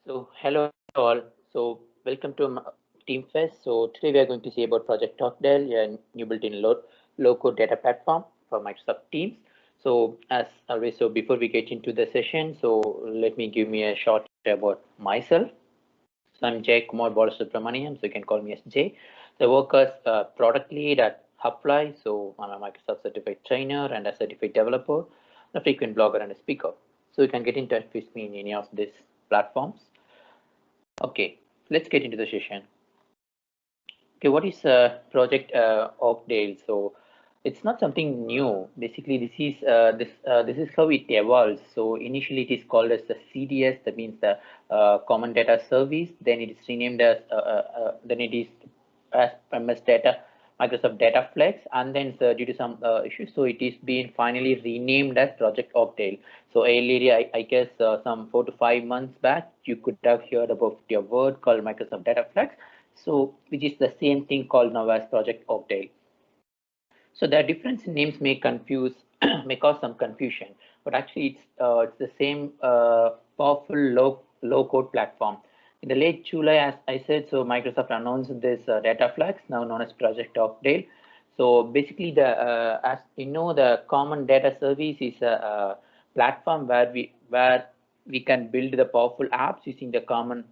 So hello all. So welcome to Team Fest. So today we are going to see about Project Oakdale, a new built-in low-code data platform for Microsoft Teams. So as always, so before we get into the session, so let me give me a short about myself. So I'm Jayakumar Balasubramaniam. So you can call me as Jay. So I work as a product lead at Hubfly. So I'm a Microsoft certified trainer and a certified developer, a frequent blogger and a speaker. So you can get in touch with me in any of these platforms. Okay, let's get into the session. Okay, what is Project Oakdale? So it's not something new. Basically, this is how it evolves. So initially, it is called as the CDS, that means the Common Data Service. Then it is renamed as then it is as MS Data, Microsoft Data Flex, and then due to some issues, so it is being finally renamed as Project Oakdale. So earlier, I guess some 4 to 5 months back, you could have heard about your word called Microsoft Data Flex. So which is the same thing called now as Project Oakdale. So the difference in names may confuse, may cause some confusion, but actually it's the same powerful low code platform. In the late July, as I said, so Microsoft announced this data flex, now known as Project Oakdale. So basically, as you know, the common data service is a platform where we can build the powerful apps using the common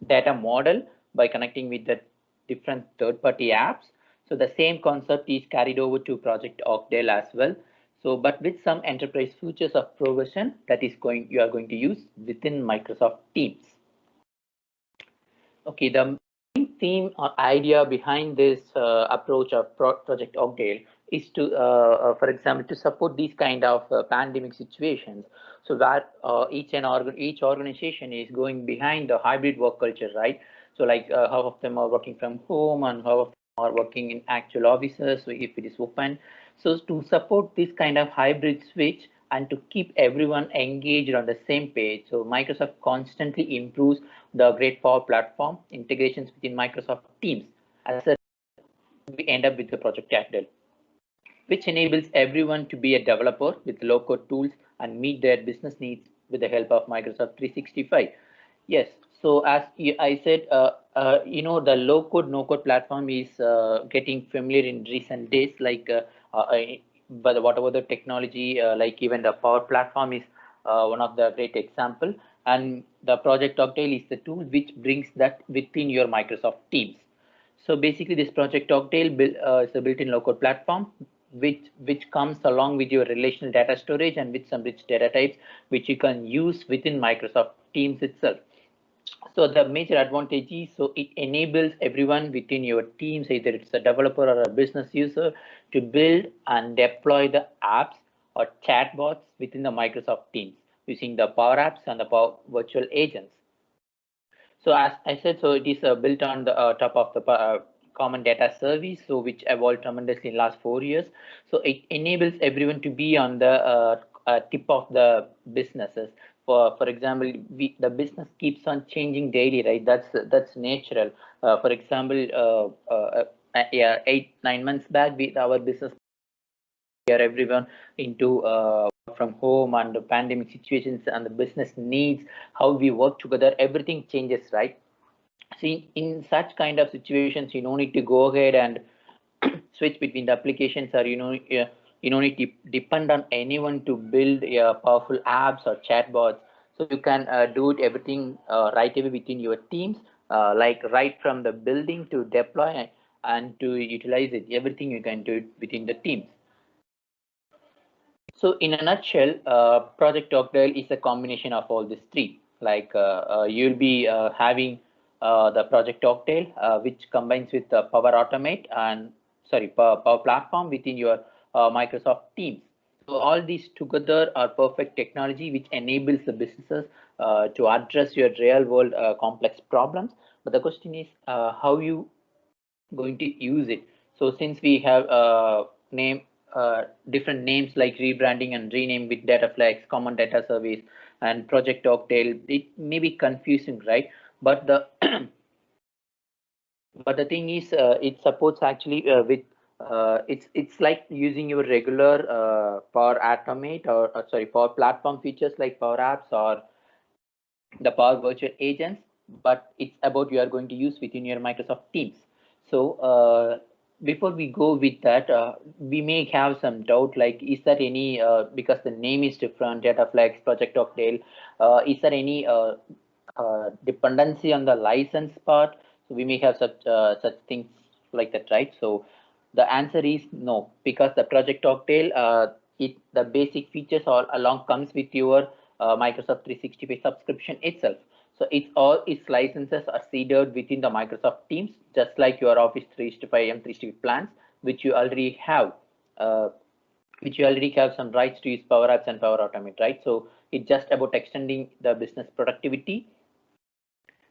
data model by connecting with the different third-party apps. So the same concept is carried over to Project Oakdale as well. So, but with some enterprise features of provision that you are going to use within Microsoft Teams. Okay, the main theme or idea behind this approach of Project Oakdale is to, for example, to support these kind of pandemic situations. So where each organization is going behind the hybrid work culture, right? So like half of them are working from home and half of them are working in actual offices. So if it is open, so to support this kind of hybrid switch and to keep everyone engaged on the same page, so Microsoft constantly improves the great Power Platform integrations within Microsoft Teams. As a we end up with the Project Oakdale, which enables everyone to be a developer with low-code tools and meet their business needs with the help of Microsoft 365. Yes, so as I said, the low-code, no-code platform is getting familiar in recent days, like but whatever the technology, like even the Power Platform is one of the great example, and the Project Oakdale is the tool which brings that within your Microsoft Teams. So basically, this Project Oakdale is a built-in low-code platform which comes along with your relational data storage and with some rich data types which you can use within Microsoft Teams itself. So the major advantage is, so it enables everyone within your teams, either it's a developer or a business user, to build and deploy the apps or chatbots within the Microsoft Teams using the Power Apps and the Power Virtual Agents. So as I said, so it is built on the top of the common data service, so which evolved tremendously in last 4 years. So it enables everyone to be on the tip of the businesses. For example, the business keeps on changing daily, right? That's natural. For example, yeah, 8-9 months back, our business here everyone into from home and the pandemic situations and the business needs, how we work together, everything changes, right? See, in such kind of situations, you don't need to go ahead and switch between the applications, or you don't need to depend on anyone to build powerful apps or chatbots. So you can do it everything right away within your teams, like right from the building to deploy and to utilize it. Everything you can do it within the teams. So in a nutshell, Project Oakdale is a combination of all these three. Like you'll be having the Project Oakdale, which combines with Power Automate and Power Platform within your Microsoft Teams. So all these together are perfect technology which enables the businesses to address your real world complex problems. But the question is how you going to use it. So since we have name different names like rebranding and rename with Dataflex, Common Data Service, and Project Oakdale, it may be confusing, right? But the but the thing is, it supports actually with it's like using your regular Power Automate or sorry Power Platform features like Power Apps or the Power Virtual Agents, but it's about you are going to use within your Microsoft Teams. So before we go with that, we may have some doubt like, is there any, because the name is different, Dataflex, Project Oakdale, is there any dependency on the license part? So we may have such things like that, right? So the answer is no, because the Project Oakdale, the basic features all along comes with your Microsoft 365 subscription itself. So its licenses are seeded within the Microsoft Teams, just like your Office 365 and 365 plans, which you already have. Which you already have some rights to use Power Apps and Power Automate, right? So it's just about extending the business productivity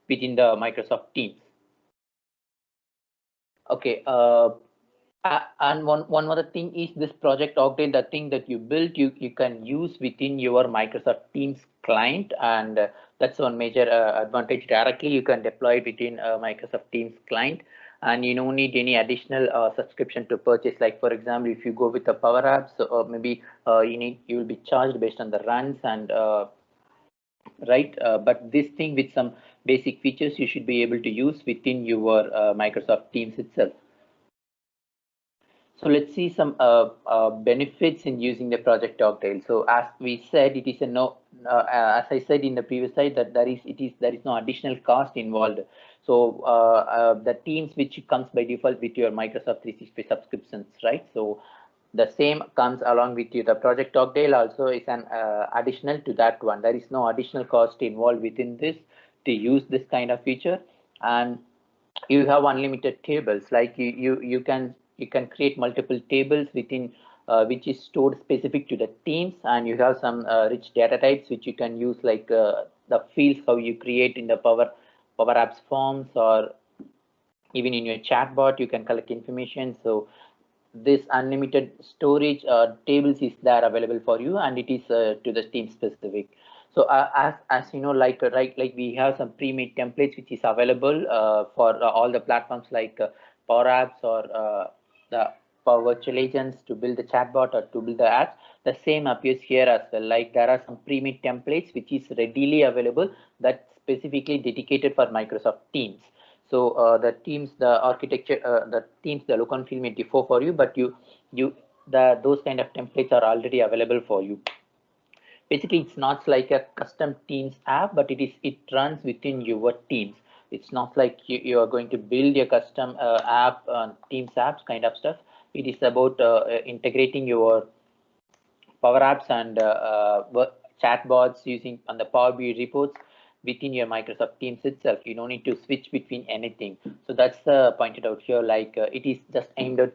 within the Microsoft Teams. Okay, and one other thing is this Project Oakdale, the thing that you built, you can use within your Microsoft Teams client, and that's one major advantage. Directly you can deploy it within Microsoft Teams client, and you don't need any additional subscription to purchase. Like for example, if you go with the Power Apps, maybe you will be charged based on the runs and right. But this thing with some basic features you should be able to use within your Microsoft Teams itself. So let's see some benefits in using the Project Oakdale. So as we said, it is a no. As I said in the previous slide, that there is no additional cost involved. So the Teams which comes by default with your Microsoft 365 subscriptions, right? So the same comes along with you. The Project Oakdale also is an additional to that one. There is no additional cost involved within this to use this kind of feature, and you have unlimited tables. Like you can create multiple tables within which is stored specific to the teams, and you have some rich data types which you can use, like the fields how you create in the Power Apps forms, or even in your chatbot you can collect information. So this unlimited storage tables is there available for you, and it is to the team specific. So as you know, like right, like we have some pre-made templates which is available for all the platforms, like Power Apps or the Power Virtual Agents to build the chatbot or to build the apps. The same appears here as well. Like there are some pre-made templates which is readily available, that specifically dedicated for Microsoft Teams. So the teams, the architecture, the teams, the look and feel may differ for you, but those kind of templates are already available for you. Basically, it's not like a custom Teams app, but it runs within your Teams. It's not like you are going to build a custom app, Teams apps kind of stuff. It is about integrating your Power Apps and chatbots using on the Power BI reports within your Microsoft Teams itself. You don't need to switch between anything. So that's pointed out here. Like it is just aimed at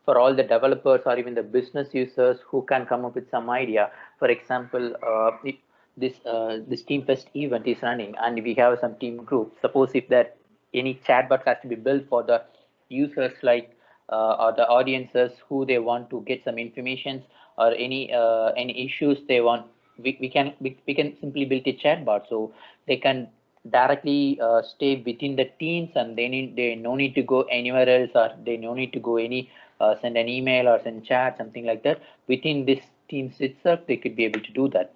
for all the developers or even the business users who can come up with some idea. For example, this Team Fest event is running, and we have some team group. Suppose if that any chatbot has to be built for the users, like or the audiences who they want to get some information, or any issues they want, we can simply build a chatbot, so they can directly stay within the teams, and they no need to go anywhere else, or they no need to go any send an email or send chat, something like that. Within this teams itself they could be able to do that.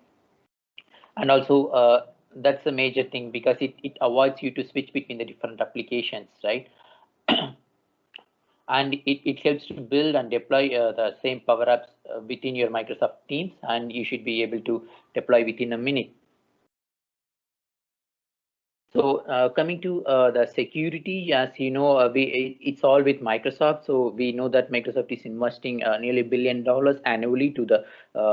And also that's a major thing, because it avoids you to switch between the different applications, right? And it helps to build and deploy the same Power Apps within your Microsoft Teams, and you should be able to deploy within a minute. So coming to the security, as you know, it's all with Microsoft. So we know that Microsoft is investing nearly $1 billion annually to the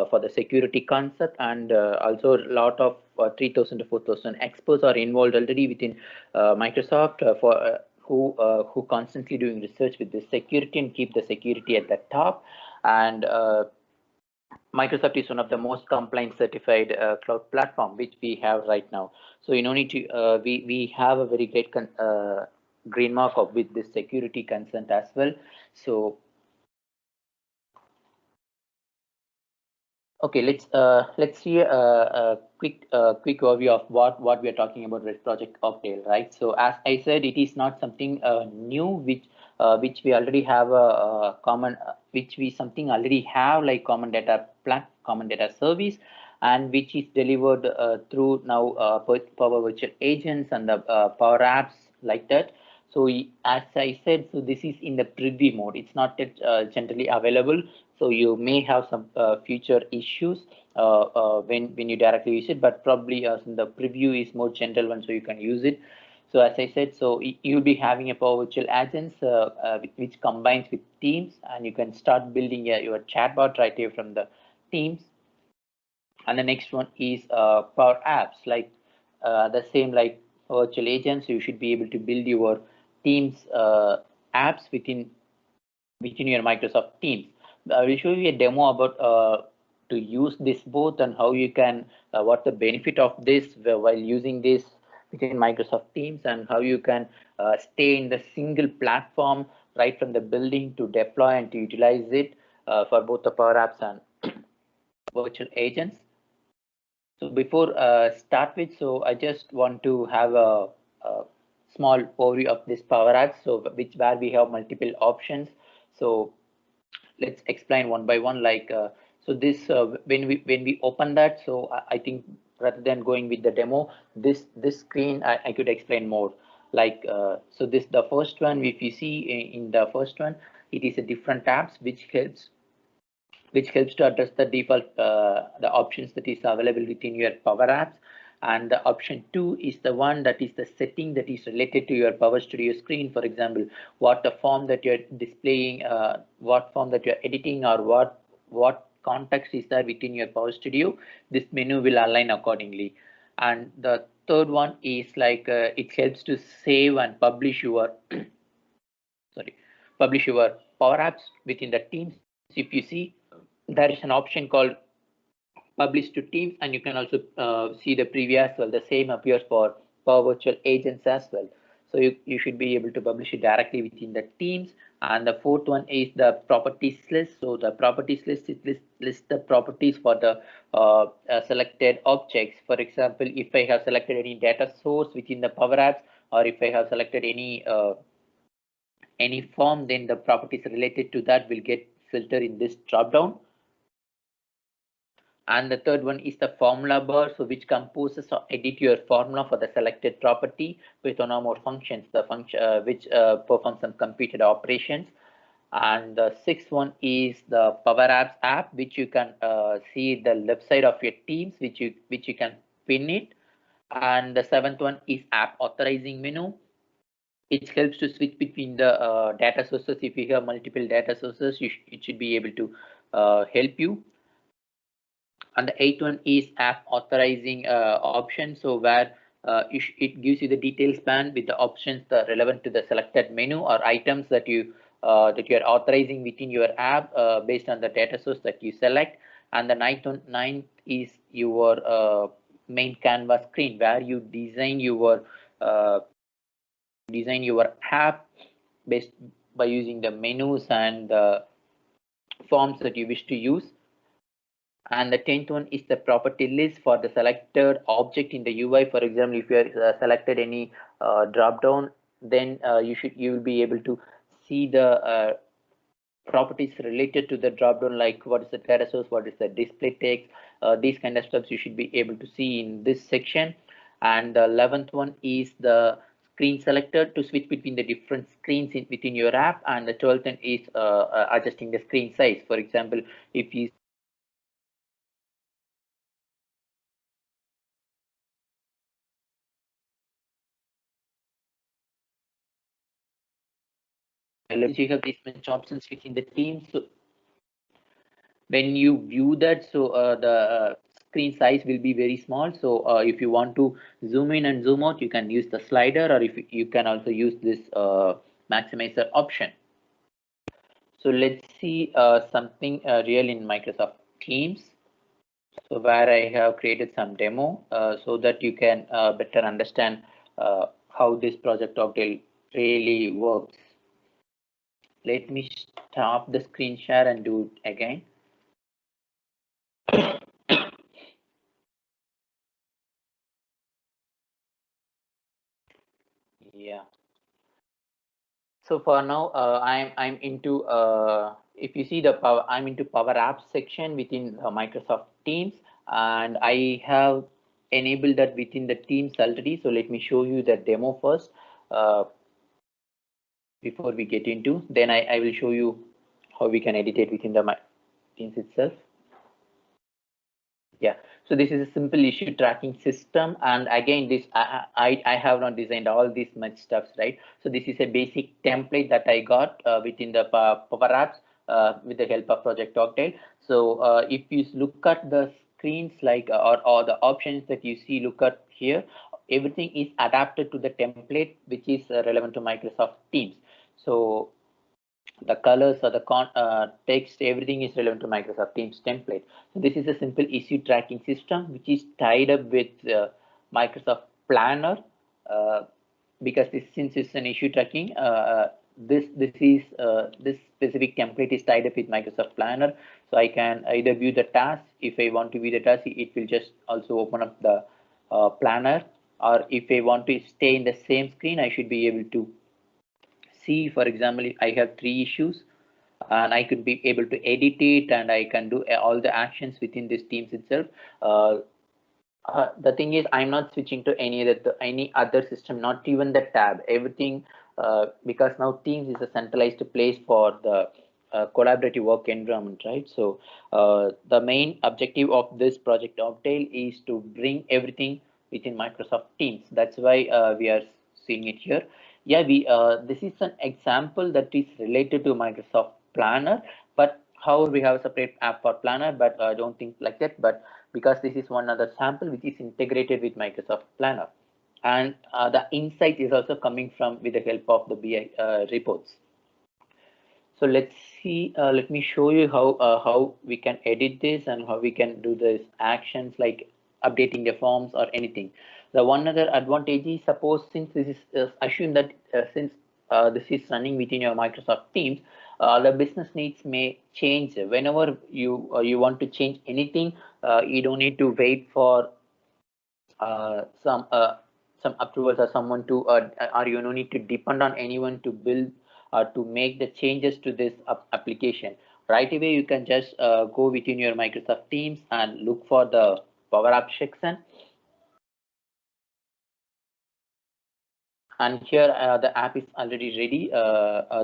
for the security concept, and also a lot of 3,000 to 4,000 experts are involved already within Microsoft for who constantly doing research with this security and keep the security at the top. And Microsoft is one of the most compliant certified cloud platform which we have right now. So you don't need to we have a very great green mark of with this security consent as well. So okay, let's see a quick overview of what we are talking about with Project Oakdale, right? So as I said, it is not something new which we already have a common which we something already have, like common data service, and which is delivered through now Power Virtual Agents and the Power Apps like that. So as I said, so this is in the preview mode. It's not yet generally available. So you may have some future issues when you directly use it, but probably in the preview is more general one, so you can use it. So as I said, so you'll be having a Power Virtual Agents which combines with Teams, and you can start building your chatbot right here from the Teams. And the next one is Power Apps, like the same like virtual agents. You should be able to build your Teams apps within your Microsoft Teams. I will show you a demo about to use this both and how you can what the benefit of this while using this within Microsoft Teams, and how you can stay in the single platform right from the building to deploy and to utilize it for both the Power Apps and virtual agents. So before start with, so I just want to have a small overview of this Power Apps, so where we have multiple options. So let's explain one by one. Like so this when we open that, so I think rather than going with the demo, this screen I could explain more. Like so this the first one, if you see in the first one, it is a different tabs which helps to address the default the options that is available within your Power Apps. And the option 2 is the one that is the setting that is related to your Power Studio screen. For example, what the form that you're displaying, what form that you're editing, or what context is there within your Power Studio. This menu will align accordingly. And the third one is like it helps to save and publish your publish your Power Apps within the Teams. If you see, there is an option called publish to Teams, and you can also see the preview as well. The same appears for Power Virtual Agents as well. So you should be able to publish it directly within the Teams. And the fourth one is the properties list. So the properties list, it lists the properties for the selected objects. For example, if I have selected any data source within the Power Apps, or if I have selected any form, then the properties related to that will get filtered in this drop down. And the third one is the formula bar, so which composes or edit your formula for the selected property with one or more functions, the function which performs some computed operations. And the sixth one is the Power Apps app, which you can see the left side of your Teams, which you can pin it. And the seventh one is app authorizing menu. It helps to switch between the data sources. If you have multiple data sources, it should be able to help you. And the eighth one is app authorizing option, so where it gives you the details span with the options that are relevant to the selected menu or items that you are authorizing within your app based on the data source that you select. And the ninth is your main canvas screen, where you design your app based by using the menus and the forms that you wish to use. And the 10th one is the property list for the selected object in the UI. For example, if you have selected any drop down, then you will be able to see the properties related to the drop down, like what is the data source, what is the display text, these kind of stuff you should be able to see in this section. And the 11th one is the screen selector to switch between the different screens within your app. And the 12th one is adjusting the screen size. For example, if you you have these much options within the team. So when you view that, so the screen size will be very small. So if you want to zoom in and zoom out, you can use the slider, or if you can also use this maximizer option. So let's see something real in Microsoft Teams. So where I have created some demo so that you can better understand how this Project Oakdale really works. Let me stop the screen share and do it again. Yeah. So for now, I'm into if you see the power, I'm into Power Apps section within Microsoft Teams, and I have enabled that within the Teams already. So let me show you the demo first before we get into. Then I will show you how we can edit it within the Teams itself. Yeah, so this is a simple issue tracking system, and again, this I have not designed all these much stuffs, right? So this is a basic template that I got within the Power Apps with the help of Project Oakdale. So if you look at the screens, like or the options that you see, look at here, everything is adapted to the template which is relevant to Microsoft Teams. So the colors or the text, everything is relevant to Microsoft Teams template. So this is a simple issue tracking system which is tied up with Microsoft Planner, uh, because since it's an issue tracking, this specific template is tied up with Microsoft Planner. So I can either view the task. If I want to view the task, it will just also open up the planner, or if I want to stay in the same screen, I should be able to see, for example, I have 3 issues and I could be able to edit it, and I can do all the actions within this Teams itself. Uh, the thing is, I'm not switching to any other system, not even the tab, everything, because now Teams is a centralized place for the collaborative work environment, right? So the main objective of this Project Oakdale is to bring everything within Microsoft Teams. That's why we are seeing it here. Yeah, we this is an example that is related to Microsoft Planner, but however, we have a separate app for Planner, but I don't think like that. But because this is one other sample which is integrated with Microsoft Planner, and the insight is also coming from with the help of the BI reports. So let's see. Let me show you how we can edit this and how we can do this actions like updating the forms or anything. The one other advantage is, suppose since this is assume that since this is running within your Microsoft Teams, the business needs may change whenever you want to change anything. You don't need to wait for uh, some uh, some approvals or someone to or you don't need to depend on anyone to build or to make the changes to this application. Right away, you can just go within your Microsoft Teams and look for the Power App section. And here the app is already ready.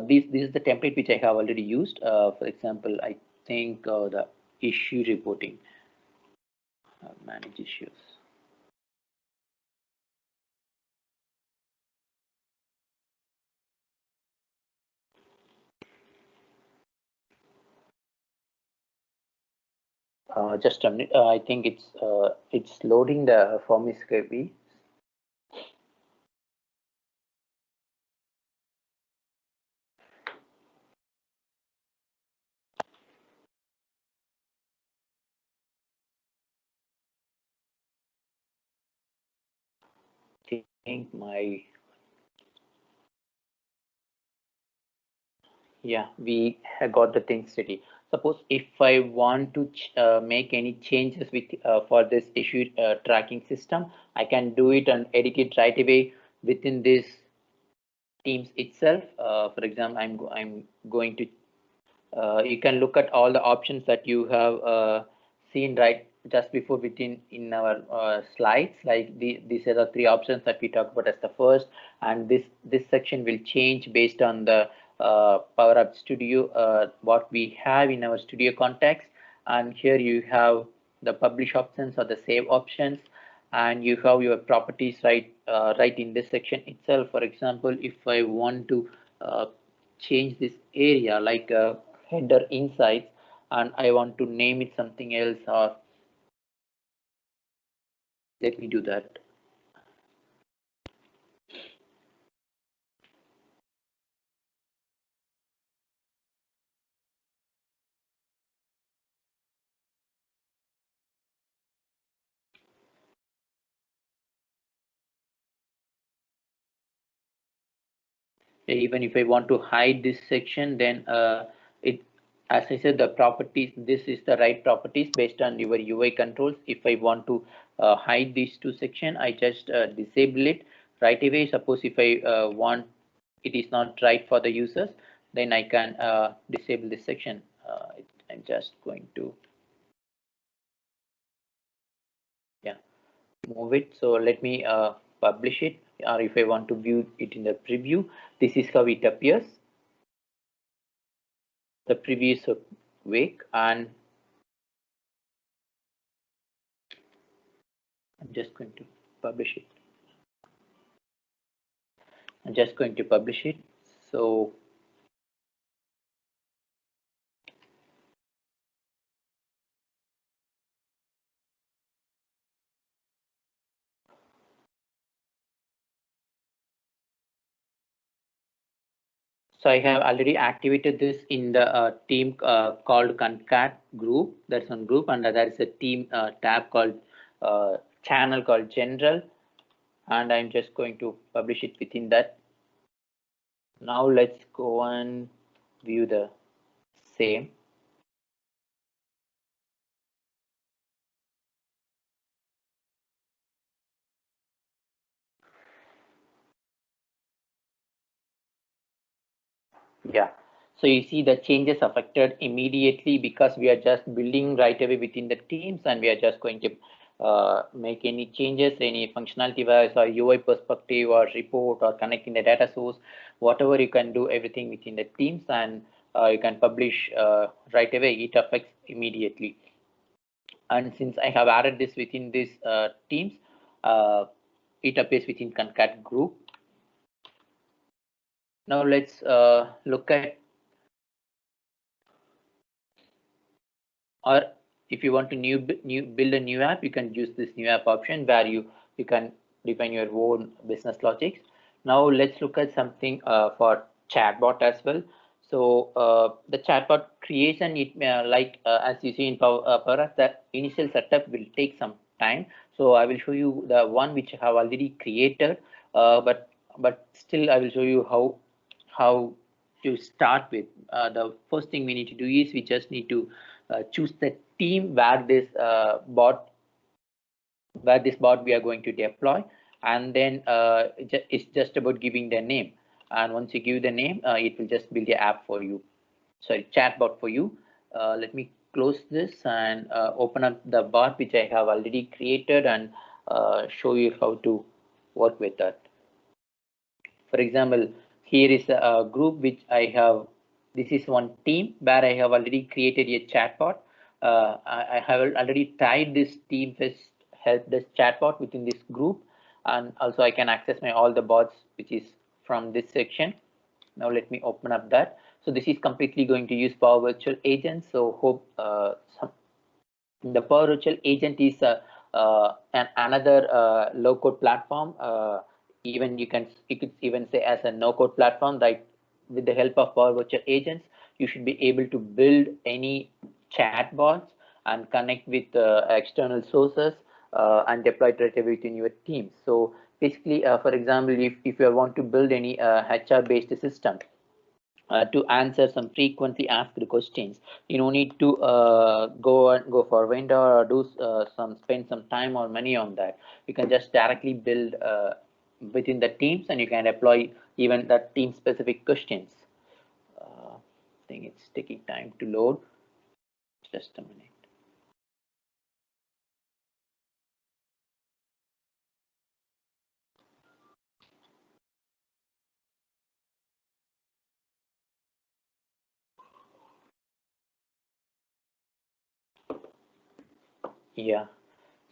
This is the template which I have already used. For example, I think the issue reporting, manage issues. Just a minute. I think it's loading the form is heavy. I think my yeah, we have got the things ready. Suppose if I want to make any changes with for this issue tracking system, I can do it and edit it right away within this Teams itself. For example, I'm going to you can look at all the options that you have seen right just before within in our slides, like these are the 3 options that we talked about as the first, and this section will change based on the Power Up Studio, what we have in our studio context. And here you have the publish options or the save options, and you have your properties right in this section itself. For example, if I want to uh, change this area like header insights, and I want to name it something else, or let me do that. Even if I want to hide this section, then it, as I said, the properties, this is the right properties based on your UI controls. If I want to hide these 2 sections, I just disable it right away. Suppose if I want it is not right for the users, then I can disable this section. I'm just going to move it. So let me publish it, or if I want to view it in the preview, this is how it appears. The preview is awake, and I'm just going to publish it. I'm just going to publish it. So I have already activated this in the team called concat group. That's one group, and there is a team tab called channel called general, and I'm just going to publish it within that. Now let's go and view the same. Yeah. So you see the changes affected immediately because we are just building right away within the teams, and we are just going to make any changes, any functionality wise or UI perspective or report or connecting the data source, whatever you can do everything within the teams, and you can publish right away. It affects immediately. And since I have added this within this teams, it appears within concat group. Now let's look at, or if you want to build a new app, you can use this new app option where you can define your own business logics. Now let's look at something for chatbot as well. So the chatbot creation, it as you see in Power Apps, the initial setup will take some time. So I will show you the one which I have already created, but still I will show you how to start with. The first thing we need to do is we just need to choose the team where this bot we are going to deploy, and then it's just about giving the name. And once you give the name, it will just build the app for you, sorry, chatbot for you. Let me close this and open up the bot which I have already created, and show you how to work with that. For example, here is a group which I have. This is one team where I have already created a chatbot. I have already tied this team first help desk chatbot within this group, and also I can access my all the bots which is from this section. Now let me open up that. So this is completely going to use Power Virtual Agent. So hope the Power Virtual Agent is another low code platform. Even you could even say as a no code platform, right? With the help of Power Virtual Agents, you should be able to build any chatbots and connect with external sources and deploy it right away within your team. So basically, for example, if you want to build any HR based system, to answer some frequently asked questions, you don't need to go for vendor or do spend some time or money on that. You can just directly build within the teams, and you can deploy even the team specific questions. I think it's taking time to load. Just a minute. Yeah,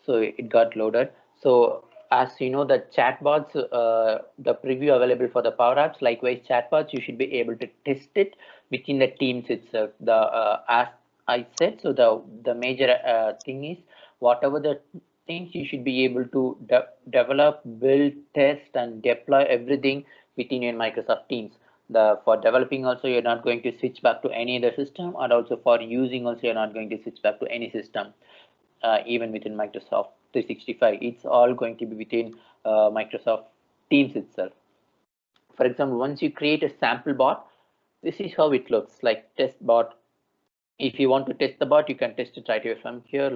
so it got loaded. So as you know, the chatbots, the preview available for the Power Apps, likewise chatbots, you should be able to test it within the teams itself. The as I said, so the major thing is whatever the things you should be able to develop, build, test, and deploy everything within your Microsoft Teams. The for developing also you're not going to switch back to any other system, and also for using also you're not going to switch back to any system. Even within Microsoft 365. It's all going to be within Microsoft Teams itself. For example, once you create a sample bot, this is how it looks like test bot. If you want to test the bot, you can test it right away from here.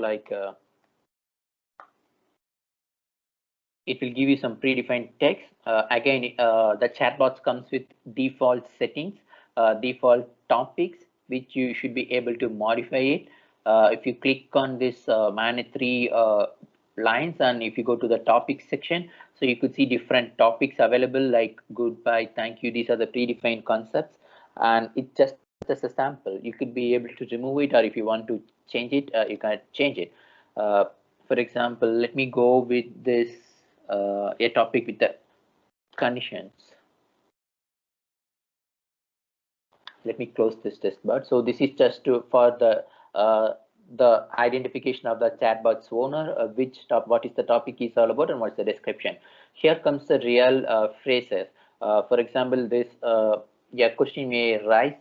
It will give you some predefined text. Again, the chatbots comes with default settings, default topics, which you should be able to modify it. If you click on this manage 3 lines, and if you go to the topic section, so you could see different topics available like goodbye, thank you. These are the predefined concepts, and it's just as a sample. You could be able to remove it, or if you want to change it, you can change it. For example, let me go with this a topic with the conditions. Let me close this test bud. So this is just for the identification of the chatbot's owner, what is the topic is all about, and what's the description. Here comes the real phrases. For example, this yeah, question may rise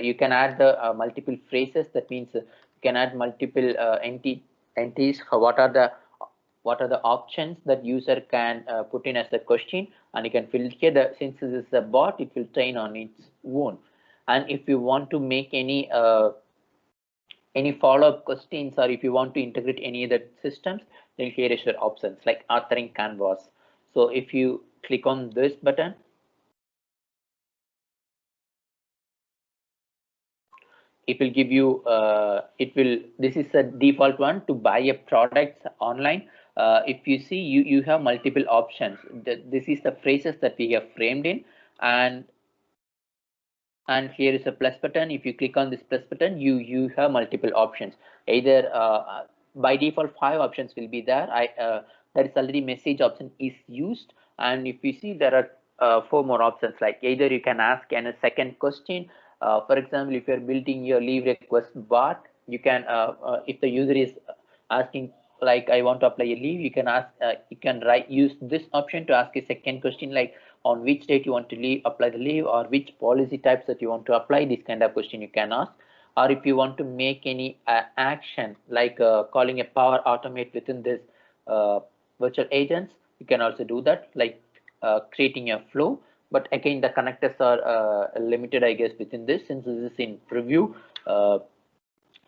you can add the multiple phrases. That means you can add multiple entities. What are the options that user can put in as a question, and you can filter since this is a bot, it will train on its own. And if you want to make any follow-up questions, or if you want to integrate any other systems, then here is your options like authoring canvas. So if you click on this button, it will give you this is a default one to buy a product online. If you see, you have multiple options. This is the phrases that we have framed in, and here is a plus button. If you click on this plus button, you have multiple options. Either by default 5 options will be there. That is already message option is used, and if you see, there are 4 more options, like either you can ask a second question. For example, if you're building your leave request bot, you can if the user is asking like I want to apply a leave, you can ask you can use this option to ask a second question, like on which date you want to apply the leave, or which policy types that you want to apply. This kind of question you can ask. Or if you want to make any action like calling a power automate within this virtual agents, you can also do that, like creating a flow. But again, the connectors are limited, I guess, within this, since this is in preview.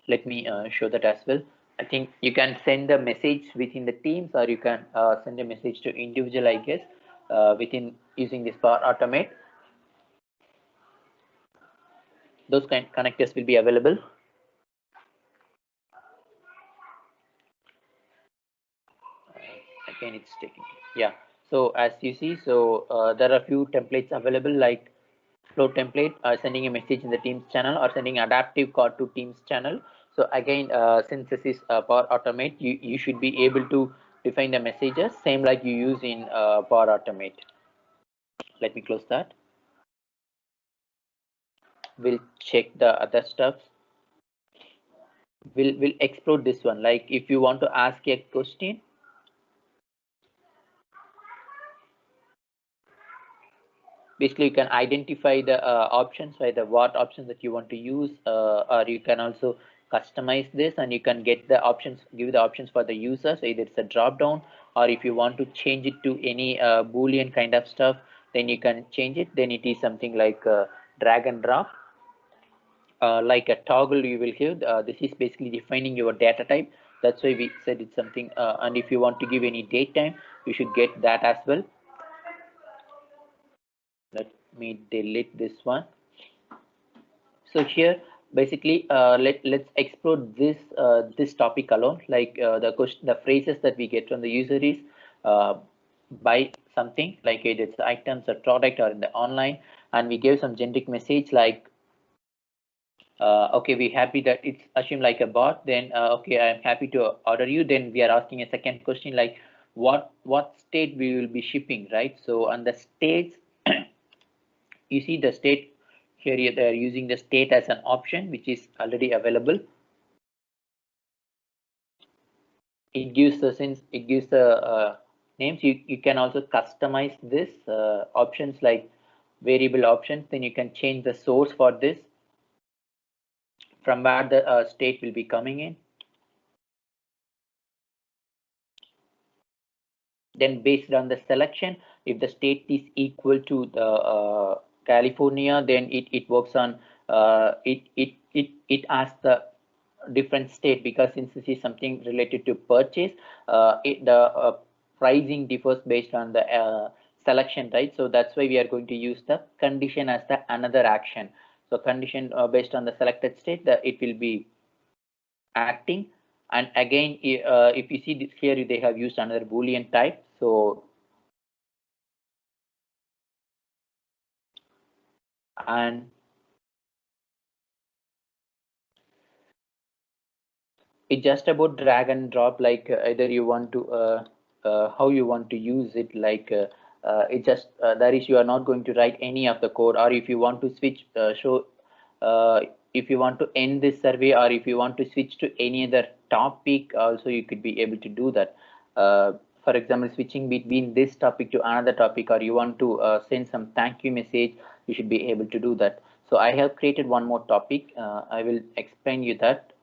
Let me show that as well. I think you can send a message within the teams, or you can send a message to individual, I guess, within using this Power Automate. Those kind of connectors will be available. Again, it's taking, yeah. So as you see, so there are a few templates available, like flow template, sending a message in the Teams channel, or sending adaptive code to Teams channel. So again, since this is Power Automate, you should be able to define the messages same like you use in Power Automate. Let me close that. We'll check the other stuff. We'll explore this one. Like if you want to ask a question, basically you can identify the options, by the what options that you want to use, or you can also customize this, and you can get the options, give the options for the users. Either it's a drop down, or if you want to change it to any boolean kind of stuff, then you can change it. Then it is something like drag and drop, like a toggle you will give. This is basically defining your data type. That's why we said it's something, and if you want to give any date time, you should get that as well. Let me delete this one. So here basically let's explore this topic alone, like the phrases that we get from the user is buy something, like either it's items or product or in the online, and we gave some generic message like okay, we're happy that it's assumed like a bot. Then okay, I'm happy to order you. Then we are asking a second question like what state we will be shipping, right? So on the states, you see the state here, they are using the state as an option, which is already available. It gives the names. You can also customize this options like variable options. Then you can change the source for this, from where the state will be coming in. Then based on the selection, if the state is equal to the California, then it works on it asks the different state, because since this is something related to purchase, the pricing differs based on the selection, right? So that's why we are going to use the condition as the another action. So condition based on the selected state, that it will be acting, And again, if you see this here, they have used another Boolean type. So, and it's just about drag and drop, like either you want to how you want to use it, like it just that is, you are not going to write any of the code, or if you want to switch show if you want to end this survey, or if you want to switch to any other topic also, you could be able to do that. For example, switching between this topic to another topic, or you want to send some thank you message, you should be able to do that. So I have created one more topic. I will explain you that.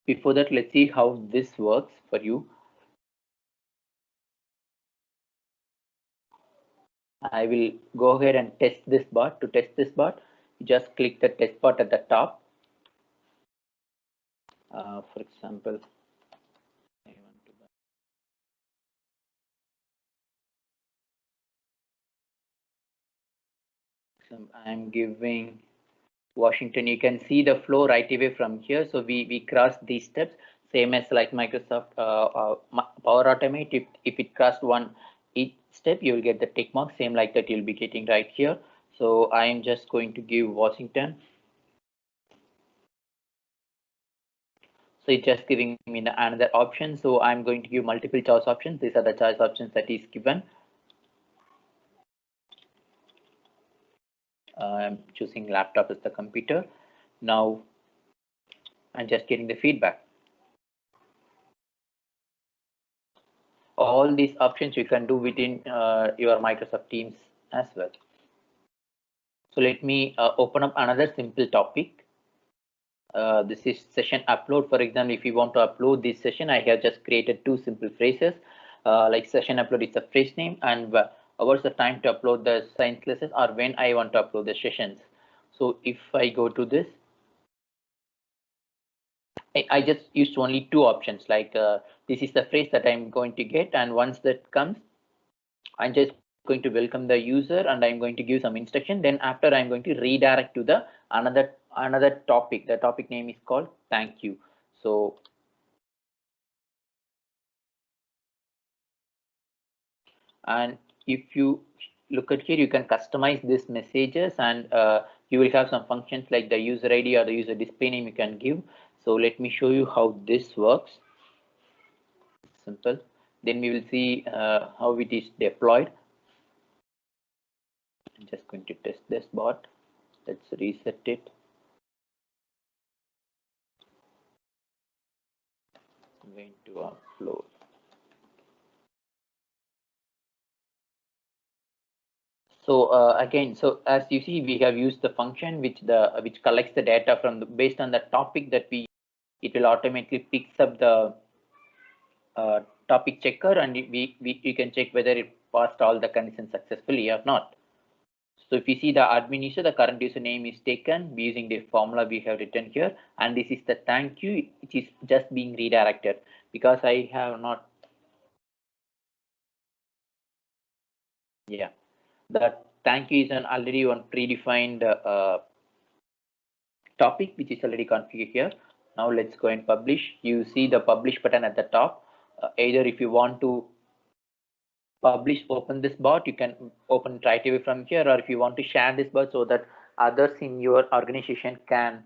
Before that, let's see how this works for you. I will go ahead and test this bot. To test this bot, just click the test bot at the top. For example, I'm giving Washington. You can see the flow right away from here. So we crossed these steps, same as like Microsoft Power Automate. If it crossed one each step, you will get the tick mark. Same like that, you'll be getting right here. So I am just going to give Washington. So it's just giving me another option. So I'm going to give multiple choice options. These are the choice options that is given. I'm choosing laptop as the computer. Now I'm just getting the feedback. All these options you can do within your Microsoft Teams as well. So let me open up another simple topic. This is session upload. For example, if you want to upload this session, I have just created two simple phrases. Like session upload is a phrase name, and what's the time to upload the science classes, or when I want to upload the sessions. So if I go to this, I just used only two options, like this is the phrase that I'm going to get, and once that comes, I'm just going to welcome the user, and I'm going to give some instruction. Then after, I'm going to redirect to the another topic. The topic name is called thank you. So, and if you look at here, you can customize these messages, and you will have some functions like the user ID or the user display name you can give. So let me show you how this works. Simple. Then we will see how it is deployed. I'm just going to test this bot. Let's reset it. I'm going to upload. So again, so as you see, we have used the function which collects the data from based on the topic that it will automatically picks up the topic checker, and you can check whether it passed all the conditions successfully or not. So if you see the admin user, the current username is taken using the formula we have written here, and this is the thank you, which is just being redirected because I have not. Yeah, that thank you is an already one predefined topic which is already configured here. Now let's go and publish. You see the publish button at the top. Either if you want to publish, open this bot, you can open it right away from here, or if you want to share this bot so that others in your organization can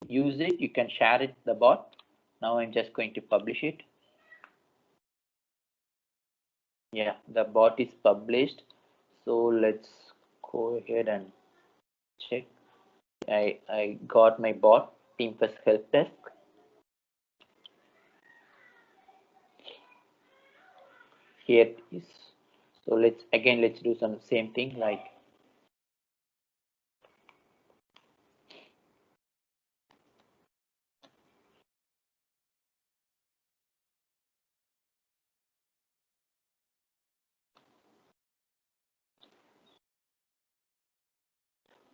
use it, you can share it, the bot. Now I'm just going to publish it. Yeah, the bot is published. So let's go ahead and check. I got my bot, Team First Help Desk. Here it is. So let's do some same thing, like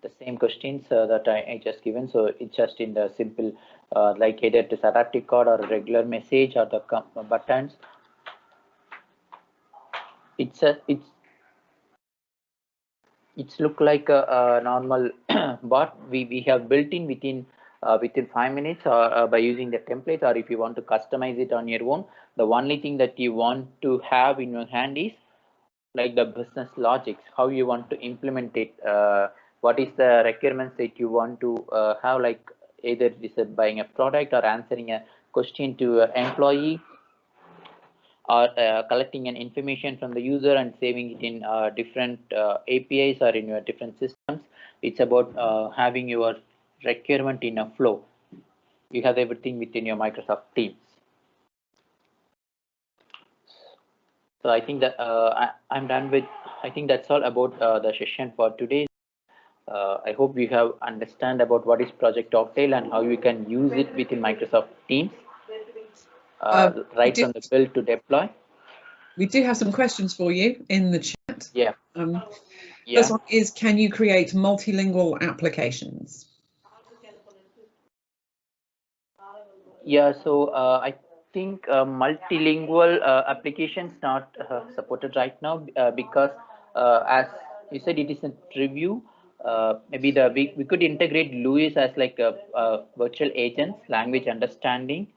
the same questions that I just given. So it's just in the simple like either it is adaptive code or a regular message or the buttons. It's look like a normal bot we have built in within within 5 minutes, or by using the template, or if you want to customize it on your own. The only thing that you want to have in your hand is like the business logics, how you want to implement it, what is the requirements that you want to have, like either it is buying a product or answering a question to an employee, or collecting an information from the user and saving it in different APIs or in your different systems. It's about having your requirement in a flow. You have everything within your Microsoft Teams. So I think that I'm done with, I think that's all about the session for today. I hope you have understand about what is Project Oakdale and how you can use it within Microsoft Teams, right from the build to deploy. We do have some questions for you in the chat. Yeah. First one is, can you create multilingual applications? Yeah, so I think multilingual applications not supported right now because as you said, it is a review. Maybe we could integrate Louis as like a virtual agents, language understanding,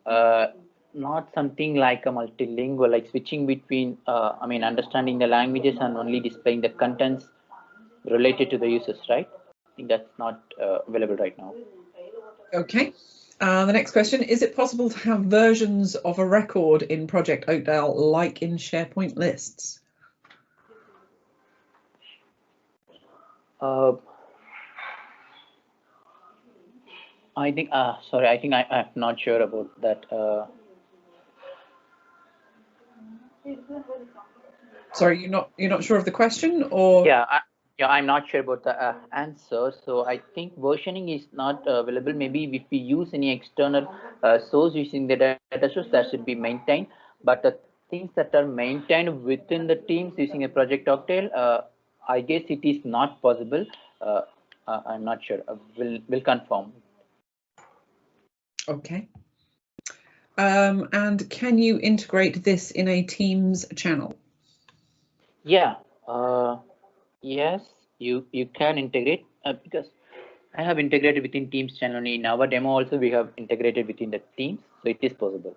not something like a multilingual, like switching between, I mean, understanding the languages and only displaying the contents related to the users, right? I think that's not available right now. Okay. The next question, is it possible to have versions of a record in Project Oakdale like in SharePoint lists? I think, sorry, I think I'm not sure about that. Sorry, you're not sure of the question, or? Yeah, I'm not sure about the answer. So I think versioning is not available. Maybe if we use any external source using the data source, that should be maintained. But the things that are maintained within the teams using a Project Oakdale, I guess it is not possible. I'm not sure. We'll confirm. Okay. And can you integrate this in a Teams channel? Yeah. Yes, you can integrate because I have integrated within Teams channel. In our demo also we have integrated within the Teams, so it is possible.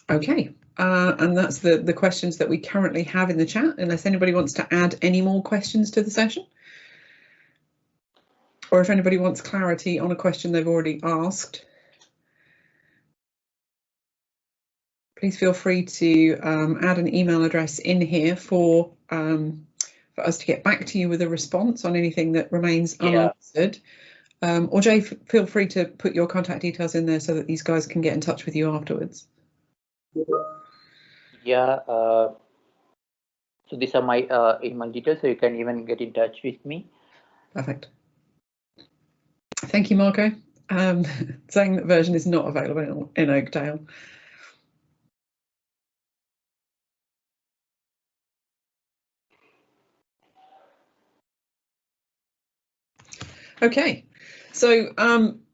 Okay, and that's the questions that we currently have in the chat, unless anybody wants to add any more questions to the session. Or if anybody wants clarity on a question they've already asked, please feel free to add an email address in here for us to get back to you with a response on anything that remains unanswered. Or Jay, feel free to put your contact details in there so that these guys can get in touch with you afterwards. Yeah, so these are my email details, so you can even get in touch with me. Perfect. Thank you, Marco. Saying that version is not available in Oakdale. Okay, so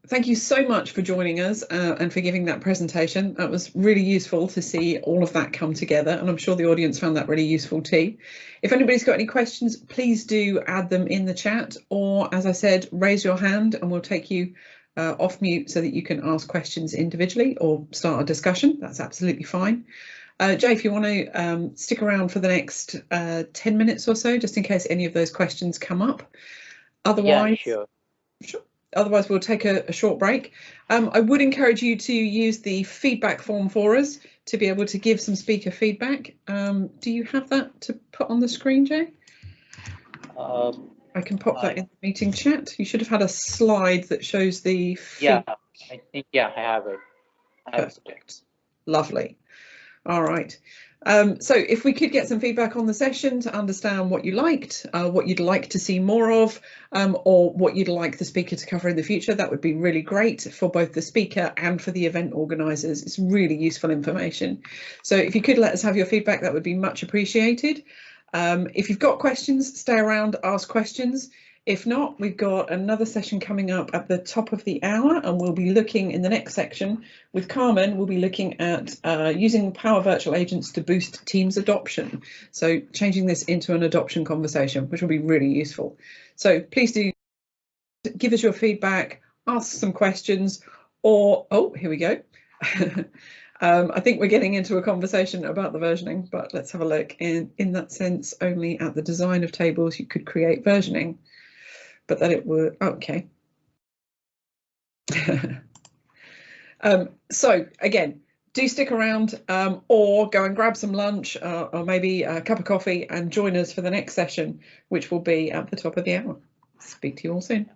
thank you so much for joining us and for giving that presentation. That was really useful to see all of that come together, and I'm sure the audience found that really useful too. If anybody's got any questions, please do add them in the chat, or as I said, raise your hand and we'll take you off mute so that you can ask questions individually or start a discussion. That's absolutely fine. Jay, if you want to stick around for the next 10 minutes or so, just in case any of those questions come up. Otherwise, yeah, sure. Otherwise, we'll take a short break. I would encourage you to use the feedback form for us to be able to give some speaker feedback. Do you have that to put on the screen, Jay? I can pop that in the meeting chat. You should have had a slide that shows the feedback. Yeah, I think, yeah, I have it. Perfect. Lovely. All right. So if we could get some feedback on the session to understand what you liked, what you'd like to see more of, or what you'd like the speaker to cover in the future, that would be really great for both the speaker and for the event organisers. It's really useful information. So if you could let us have your feedback, that would be much appreciated. If you've got questions, stay around, ask questions. If not, we've got another session coming up at the top of the hour, and we'll be looking in the next section with Carmen. We'll be looking at using Power Virtual Agents to boost Teams adoption. So changing this into an adoption conversation, which will be really useful. So please do give us your feedback, ask some questions, or, oh, here we go. I think we're getting into a conversation about the versioning, but let's have a look. In that sense, only at the design of tables you could create versioning, but that it would, okay. So again, do stick around or go and grab some lunch or maybe a cup of coffee and join us for the next session, which will be at the top of the hour. Speak to you all soon.